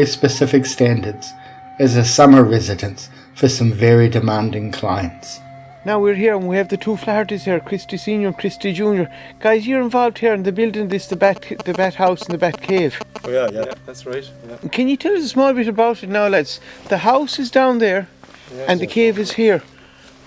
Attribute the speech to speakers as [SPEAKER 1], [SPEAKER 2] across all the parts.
[SPEAKER 1] very specific standards as a summer residence for some very demanding clients.
[SPEAKER 2] Now we're here and we have the two Flahertys here, Christy Senior and Christy Junior. Guys, you're involved here in the building this, the bat house and the bat cave.
[SPEAKER 3] Oh yeah, that's right. Yeah.
[SPEAKER 2] Can you tell us a small bit about it now, lads? The house is down there and the cave is here.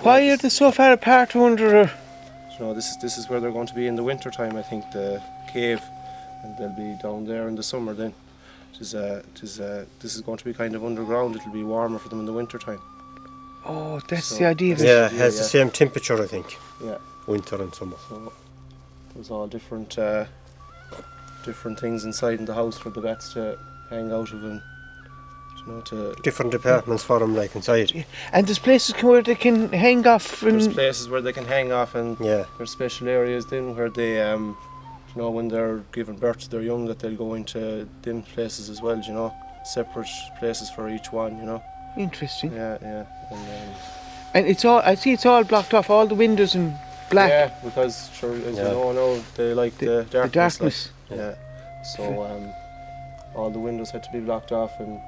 [SPEAKER 2] Why are they so far apart, I wonder?
[SPEAKER 3] This is where they're going to be in the winter time, I think, the cave, and they'll be down there in the summer then. This is going to be kind of underground. It'll be warmer for them in the winter time.
[SPEAKER 2] Oh, that's the idea of it.
[SPEAKER 4] Yeah, it has the same temperature, I think.
[SPEAKER 3] Yeah.
[SPEAKER 4] Winter and summer.
[SPEAKER 3] So there's all different things inside in the house for the bats to hang out of, and
[SPEAKER 4] different departments for them, like inside.
[SPEAKER 2] Yeah. And there's places where they can hang off.
[SPEAKER 3] There's places where they can hang off, and there's special areas then where they, when they're giving birth to their young, that they'll go into them places as well. Separate places for each one.
[SPEAKER 2] Interesting.
[SPEAKER 3] Yeah.
[SPEAKER 2] And it's all. I see it's all blocked off. All the windows in black.
[SPEAKER 3] Yeah, because as you know now, they like the darkness.
[SPEAKER 2] The darkness.
[SPEAKER 3] So all the windows had to be blocked off, and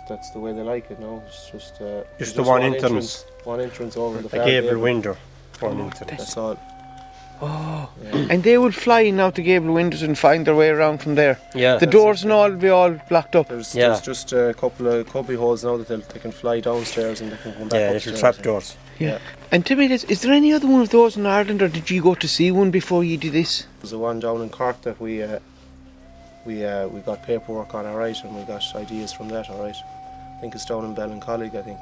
[SPEAKER 3] that's the way they like it now. It's just
[SPEAKER 4] the one entrance.
[SPEAKER 3] One entrance over the
[SPEAKER 4] gable window. One entrance.
[SPEAKER 3] That's all.
[SPEAKER 2] Oh, and they would fly in out the gable windows and find their way around from there.
[SPEAKER 4] Yeah.
[SPEAKER 2] The doors and all will be all blocked up.
[SPEAKER 3] There's just a couple of cubby holes now that they can fly downstairs and they can come back upstairs.
[SPEAKER 4] Little trap doors.
[SPEAKER 2] Yeah. And tell me this, is there any other one of those in Ireland, or did you go to see one before you did this?
[SPEAKER 3] There's a one down in Cork that we got paperwork on, alright, and we got ideas from that, alright. I think it's down in Ballincollig, I think.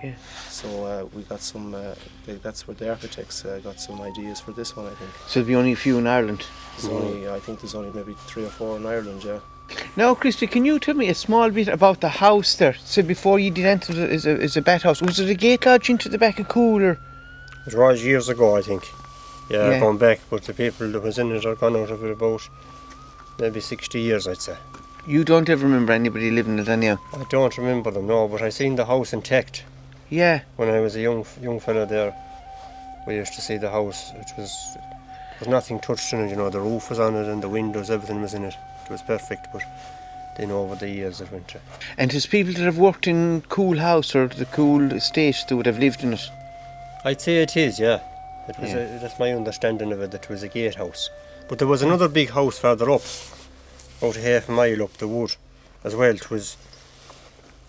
[SPEAKER 2] Yeah.
[SPEAKER 3] So we got some. That's where the architects got some ideas for this one, I think.
[SPEAKER 2] So there'll be only a few in Ireland.
[SPEAKER 3] I think there's only maybe 3 or 4 in Ireland. Yeah.
[SPEAKER 2] Now, Christy, can you tell me a small bit about the house there? So before you did enter it is a bat house. Was it a gate lodge into the back of cooler?
[SPEAKER 4] It was years ago, I think. Yeah, going back, but the people that was in it are gone out of it about maybe 60 years, I'd say.
[SPEAKER 2] You don't ever remember anybody living in it anyhow?
[SPEAKER 4] I don't remember them, no, but I seen the house intact.
[SPEAKER 2] Yeah.
[SPEAKER 4] When I was a young fella there, we used to see the house. There was nothing touched in it, the roof was on it and the windows, everything was in it. It was perfect, but then over the years it went.
[SPEAKER 2] And there's people that have worked in Cool House or the Cool Estate that would have lived in it?
[SPEAKER 4] I'd say it is, yeah. It was that's my understanding of it, that it was a gatehouse. But there was another big house further up, about a half a mile up the wood as well. It was,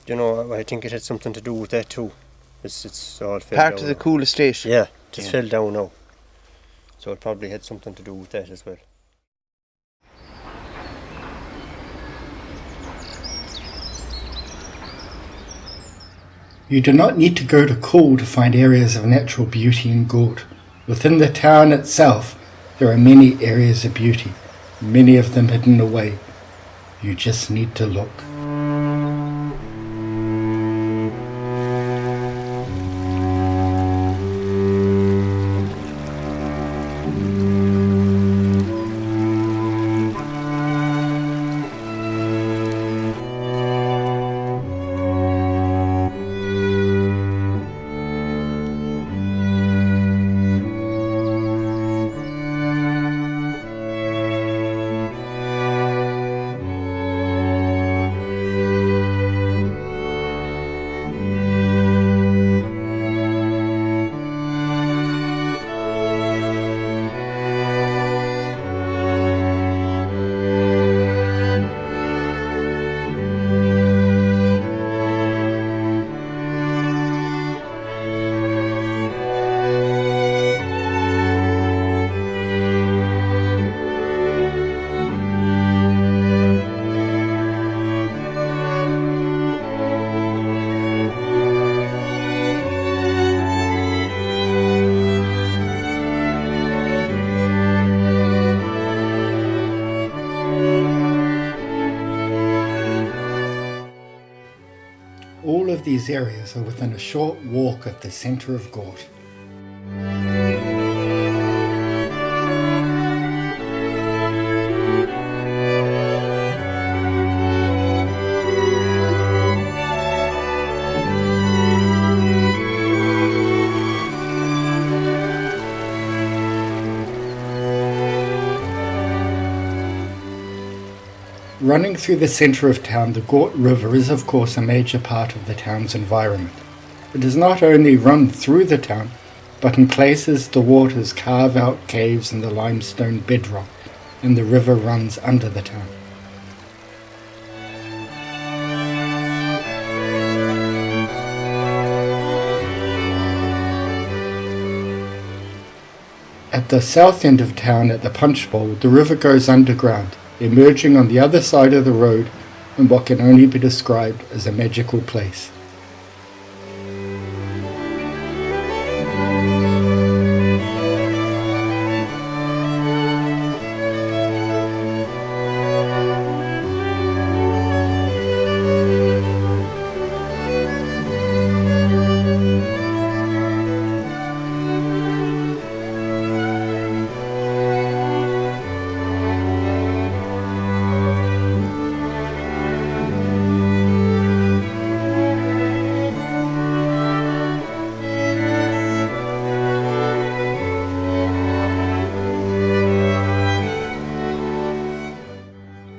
[SPEAKER 4] I think it had something to do with that too. It's all fell
[SPEAKER 2] part
[SPEAKER 4] down
[SPEAKER 2] of the
[SPEAKER 4] now.
[SPEAKER 2] Cool Estate?
[SPEAKER 4] Yeah, it just fell down now. So it probably had something to do with that as well.
[SPEAKER 1] You do not need to go to Cool to find areas of natural beauty in Gort. Within the town itself, there are many areas of beauty, many of them hidden away. You just need to look. All of these areas are within a short walk of the centre of Gort. Running through the centre of town, the Gort River is of course a major part of the town's environment. It does not only run through the town, but in places the waters carve out caves in the limestone bedrock, and the river runs under the town. At the south end of town at the Punch Bowl, the river goes underground, emerging on the other side of the road in what can only be described as a magical place.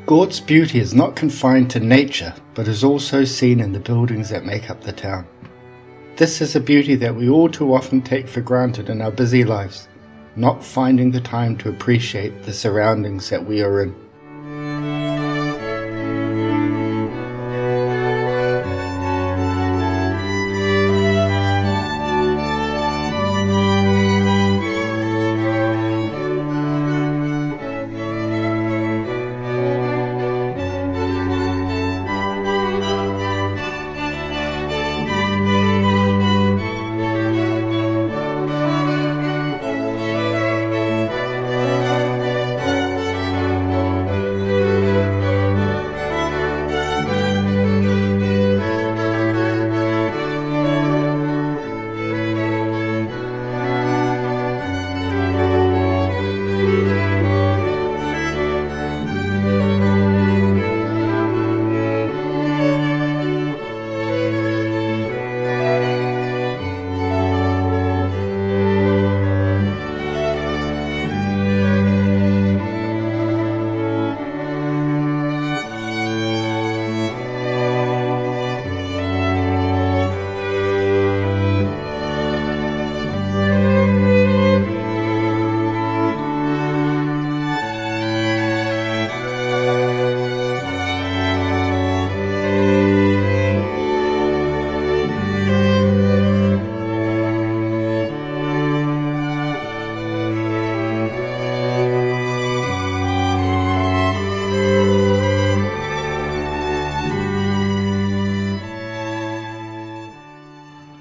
[SPEAKER 1] Gort's beauty is not confined to nature, but is also seen in the buildings that make up the town. This is a beauty that we all too often take for granted in our busy lives, not finding the time to appreciate the surroundings that we are in.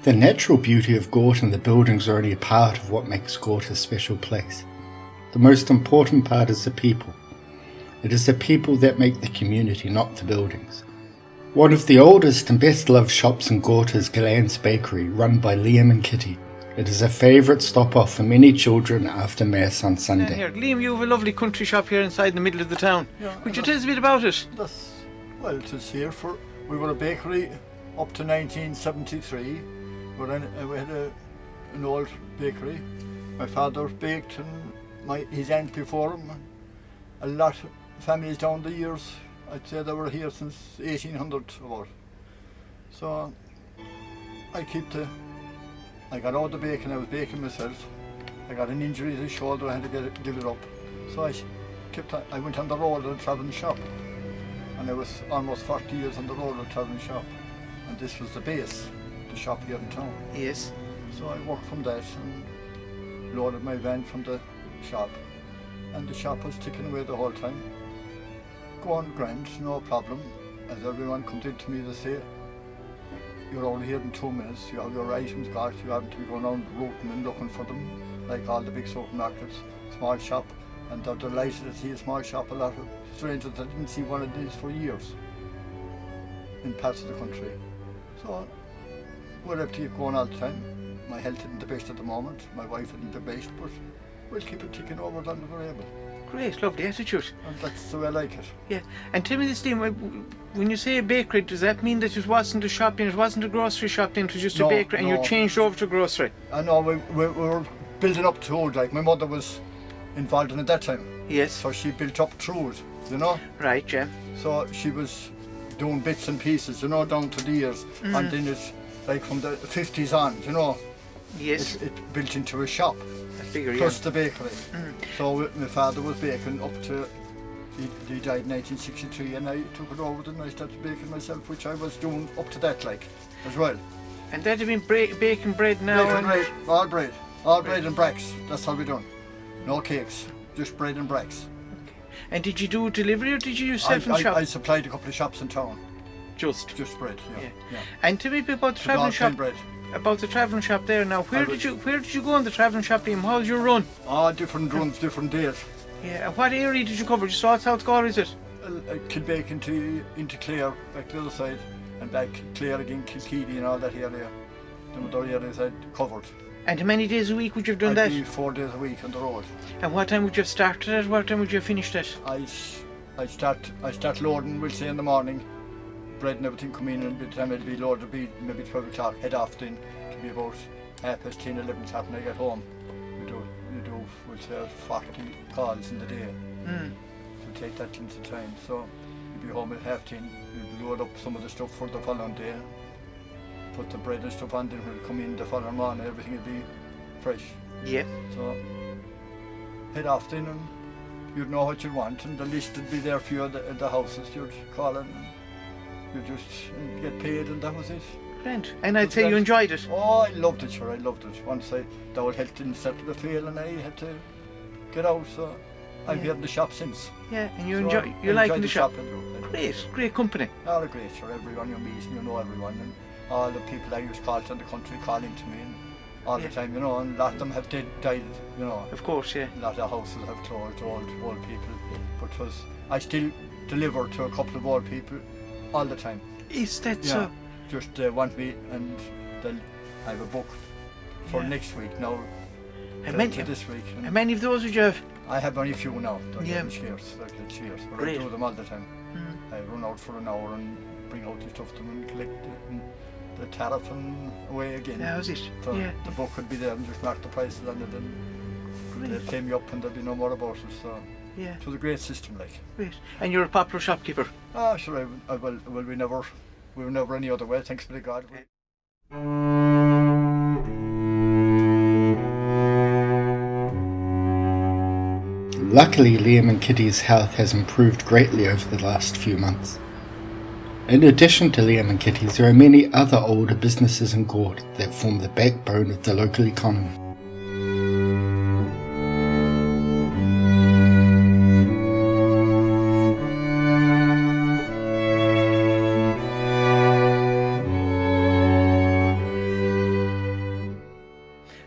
[SPEAKER 1] The natural beauty of Gort and the buildings are only a part of what makes Gort a special place. The most important part is the people. It is the people that make the community, not the buildings. One of the oldest and best loved shops in Gort is Gillan's Bakery, run by Liam and Kitty. It is a favourite stop off for many children after Mass on Sunday.
[SPEAKER 2] Here, Liam, you have a lovely country shop here inside in the middle of the town.
[SPEAKER 5] Yeah,
[SPEAKER 2] Could you tell us a bit about it?
[SPEAKER 5] It is here we were a bakery up to 1973. We had an old bakery. My father baked and his aunt before him. A lot of families down the years, I'd say they were here since 1800 or so. I got out of the baking, I was baking myself. I got an injury to the shoulder, I had to give it up. So I went on the road and travelling shop. And I was almost 40 years on the road of travelling shop. And this was the base, the shop here in town.
[SPEAKER 2] Yes.
[SPEAKER 5] So I worked from that and loaded my van from the shop. And the shop was ticking away the whole time. Going grand, no problem. As everyone comes in to me, they say, you're only here in 2 minutes, you have your items got, you haven't to be going around routing and looking for them, like all the big supermarkets, small shop. And they're delighted to see a small shop. A lot of strangers that didn't see one of these for years in parts of the country. So we're able to keep going all the time. My health isn't the best at the moment, my wife isn't the best, but we'll keep it ticking over as long as we're able.
[SPEAKER 2] Great, lovely attitude.
[SPEAKER 5] And that's the way I like it.
[SPEAKER 2] Yeah, and tell me this, Liam, when you say a bakery, does that mean that it wasn't a shop and it wasn't a grocery shop then, it was just a bakery and you changed over to grocery?
[SPEAKER 5] I know, we were building up to it, like my mother was involved in it that time.
[SPEAKER 2] Yes.
[SPEAKER 5] So she built up through it. you know.
[SPEAKER 2] Right, yeah.
[SPEAKER 5] So she was doing bits and pieces, you know, down to the years. And then it's like from the 50s on, you know.
[SPEAKER 2] Yes.
[SPEAKER 5] It built into a shop,
[SPEAKER 2] That's bigger,
[SPEAKER 5] plus
[SPEAKER 2] yeah.
[SPEAKER 5] the bakery. So my father was baking up to, he died in 1963, and I took it over and I started baking myself, which I was doing up to that, like, as well.
[SPEAKER 2] And that'd have been baking bread now.
[SPEAKER 5] Baking
[SPEAKER 2] and
[SPEAKER 5] bread, all bread and bricks. That's all we done. No cakes, just bread and bricks.
[SPEAKER 2] And did you do delivery or did you yourself in shop?
[SPEAKER 5] I supplied a couple of shops in town.
[SPEAKER 2] Just
[SPEAKER 5] bread, yeah.
[SPEAKER 2] And tell me a bit about the travelling shop.
[SPEAKER 5] Bread.
[SPEAKER 2] About the travelling shop there now. Where did you go on the travelling shop, Liam? How was your run?
[SPEAKER 5] Different runs, different days.
[SPEAKER 2] Yeah. And what area did you cover? Just all South Galway, is it?
[SPEAKER 5] Kildake into Clare, back the other side, and back Clare again, Kilkeedy and all that area. The other areas I'd covered.
[SPEAKER 2] And how many days a week would you have done
[SPEAKER 5] I'd
[SPEAKER 2] that?
[SPEAKER 5] be 4 days a week on the road.
[SPEAKER 2] And what time would you have started at? What time would you have finished at?
[SPEAKER 5] I start loading, we'll say in the morning, bread and everything come in, and by the time it'll be loaded, it'll be maybe 12 o'clock, head off then, to be about 10:30, 11 o'clock when I get home. We do we'll say 40 calls in the day. To take that into time. So you'll be home at 10:30, you'll load up some of the stuff for the following day, put the bread and stuff on, then when it come in the following morning, everything will be fresh.
[SPEAKER 2] Yeah.
[SPEAKER 5] So head off then, and you'd know what you want, and the list would be there for you at the houses. You'd call in, and you'd just get paid, and that was it.
[SPEAKER 2] Grand. And I'd say you enjoyed it.
[SPEAKER 5] Oh, I loved it, sure, I loved it. Once the old health didn't start to fail, and I had to get out, so I've been in the shop since.
[SPEAKER 2] Yeah, and you
[SPEAKER 5] So
[SPEAKER 2] you're
[SPEAKER 5] I
[SPEAKER 2] liking the shop.
[SPEAKER 5] I do.
[SPEAKER 2] Great company.
[SPEAKER 5] Oh, great, sure, everyone you meet, you know everyone, and all the people I used to call in the country calling to me, and all the time, you know, and a lot of them have died, you know.
[SPEAKER 2] Of course, yeah.
[SPEAKER 5] A lot of houses have closed, old people. But I still deliver to a couple of old people all the time.
[SPEAKER 2] Is that
[SPEAKER 5] Yeah,
[SPEAKER 2] so?
[SPEAKER 5] just want me, and then I have a book for next week now.
[SPEAKER 2] How many?
[SPEAKER 5] This week.
[SPEAKER 2] How many of those would you have?
[SPEAKER 5] I have only a few now. I
[SPEAKER 2] Yeah.
[SPEAKER 5] get shares, but
[SPEAKER 2] Great.
[SPEAKER 5] I do them all the time. I run out for an hour and bring out the stuff to them and collect it, and the tariff and away again.
[SPEAKER 2] That was it.
[SPEAKER 5] So
[SPEAKER 2] Yeah.
[SPEAKER 5] the book would be there and just mark the prices on it, and
[SPEAKER 2] Great.
[SPEAKER 5] they'll pay me up, and there'll be no more about it. So
[SPEAKER 2] Yeah.
[SPEAKER 5] it was a great system, like.
[SPEAKER 2] Great. And you're a popular shopkeeper.
[SPEAKER 5] Ah, sure. We were never any other way. Thanks be to God.
[SPEAKER 1] Luckily, Liam and Kitty's health has improved greatly over the last few months. In addition to Liam and Kitty's, there are many other older businesses in Gort that form the backbone of the local economy.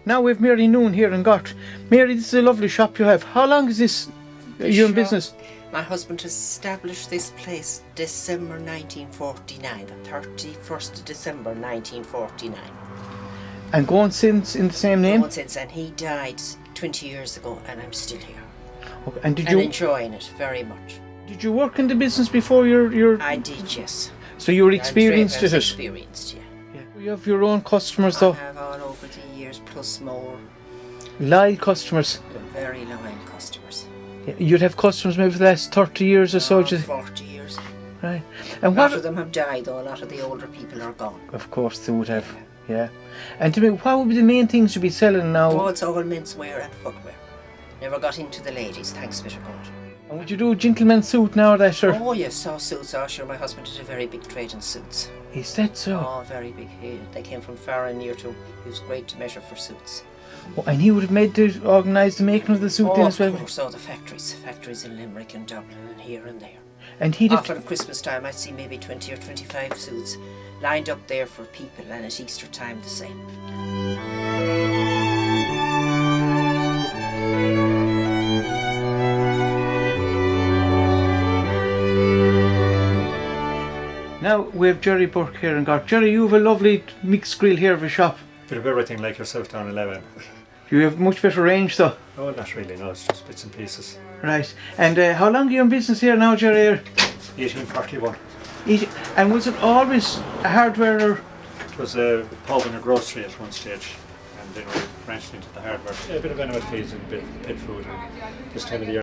[SPEAKER 2] Now we've Mary Noon here in Gort. Mary, this is a lovely shop you have. How long is this you in business?
[SPEAKER 6] My husband established this place December 1949, the 31st of December 1949.
[SPEAKER 2] And going since in the same name?
[SPEAKER 6] Going since, and he died 20 years ago, and I'm still here.
[SPEAKER 2] Okay. And
[SPEAKER 6] And enjoying it very much.
[SPEAKER 2] did you work in the business before your
[SPEAKER 6] I did, yes.
[SPEAKER 2] so you were experienced
[SPEAKER 6] I was
[SPEAKER 2] at it?
[SPEAKER 6] experienced, yeah.
[SPEAKER 2] You have your own customers
[SPEAKER 6] I
[SPEAKER 2] though?
[SPEAKER 6] have all over the years, plus more.
[SPEAKER 2] Loyal customers.
[SPEAKER 6] Very loyal customers.
[SPEAKER 2] Yeah, you'd have customers maybe for the last 30 years or so.
[SPEAKER 6] Oh,
[SPEAKER 2] do you-
[SPEAKER 6] 40 years.
[SPEAKER 2] Right.
[SPEAKER 6] A
[SPEAKER 2] And
[SPEAKER 6] lot
[SPEAKER 2] what?
[SPEAKER 6] of them have died, though. A lot of the older people are gone.
[SPEAKER 2] Of course they would have. Yeah. And to me, what would be the main things you'd be selling now?
[SPEAKER 6] Oh, it's all menswear and footwear. Never got into the ladies, thanks be to God.
[SPEAKER 2] And would you do a gentleman's suit now or that, sure?
[SPEAKER 6] Oh yes, saw suits. Oh sure, my husband did a very big trade in suits.
[SPEAKER 2] Is that so?
[SPEAKER 6] Oh, very big. They came from far and near too. He was great to measure for suits.
[SPEAKER 2] Oh, and he would have organised the making of the suit then as well?
[SPEAKER 6] Of course, all the factories in Limerick and Dublin and here and there.
[SPEAKER 2] And he'd have...
[SPEAKER 6] Often at Christmas time, I'd see maybe 20 or 25 suits lined up there for people, and at Easter time the same.
[SPEAKER 2] Now we have Jerry Burke here in Gort. Jerry, you have a lovely mixed grill here of a shop.
[SPEAKER 7] Bit of everything like yourself down 11.
[SPEAKER 2] You have much better range though.
[SPEAKER 7] Oh, not really, no, it's just bits and pieces.
[SPEAKER 2] Right. And how long are you in business here now, Jerry?
[SPEAKER 7] 1841.
[SPEAKER 2] And was it always a hardware or...
[SPEAKER 7] It was a pub and a grocery at one stage, and then we branched into the hardware. A bit of animal feeds and a bit of pet food, and this time of the year